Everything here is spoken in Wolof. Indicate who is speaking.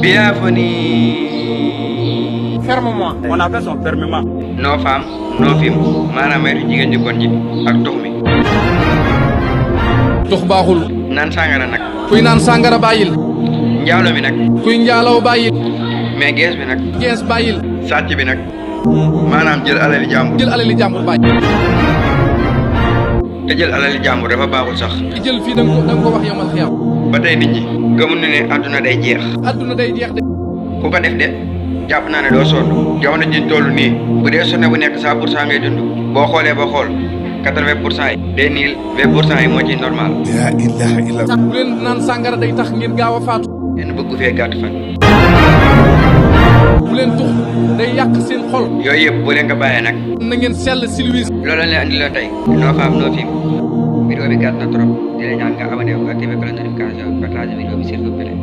Speaker 1: Bienvenue.
Speaker 2: Ferme-moi. On appelle son fermement.
Speaker 1: No femme, no film. maanaam maytu jigéen ju bon ji ak tux mi.
Speaker 3: tux baaxul.
Speaker 1: naan sàngara nag.
Speaker 3: kuy naan sàngara bàyyil.
Speaker 1: njaalo mi nag.
Speaker 3: kuy njaalaw bàyyil.
Speaker 1: mais gees bi nag.
Speaker 3: gees bàyyil.
Speaker 1: sàcc bi nag. maanaam jël alali jàmbur.
Speaker 3: jël alali jàmbur bàyyi.
Speaker 1: te jël alali jàmbur dafa baaxul sax.
Speaker 3: ki jël fii da nga ko wax yamal xiyam.
Speaker 1: ba tey nit ñi gëmuñu ne àdduna day jeex.
Speaker 3: adduna day jeex de.
Speaker 1: ku ko def de jàpp naa ne doo sonn jamono ji toll nii bu dee sonne bu nekk 100% ngay dund boo xoolee ba xool 80% yi day niil 20% yi moo ciy normal.
Speaker 3: la ilaha illallah. bu leen naan sàngara day tax ngeen gaaw a faatu.
Speaker 1: kenn bëggu fee gàtt fan.
Speaker 3: bu leen tux day yàq seen xol.
Speaker 1: yooyu yëpp bu leen ko bàyyee nag.
Speaker 3: na ngeen sell si Louise.
Speaker 1: loolu la leen andi loo tey no femme no film. vidéo bi gàtt na trop di la ñaan nga abonné wu activé ko la notification partage vidéo bi s'il vous plaît.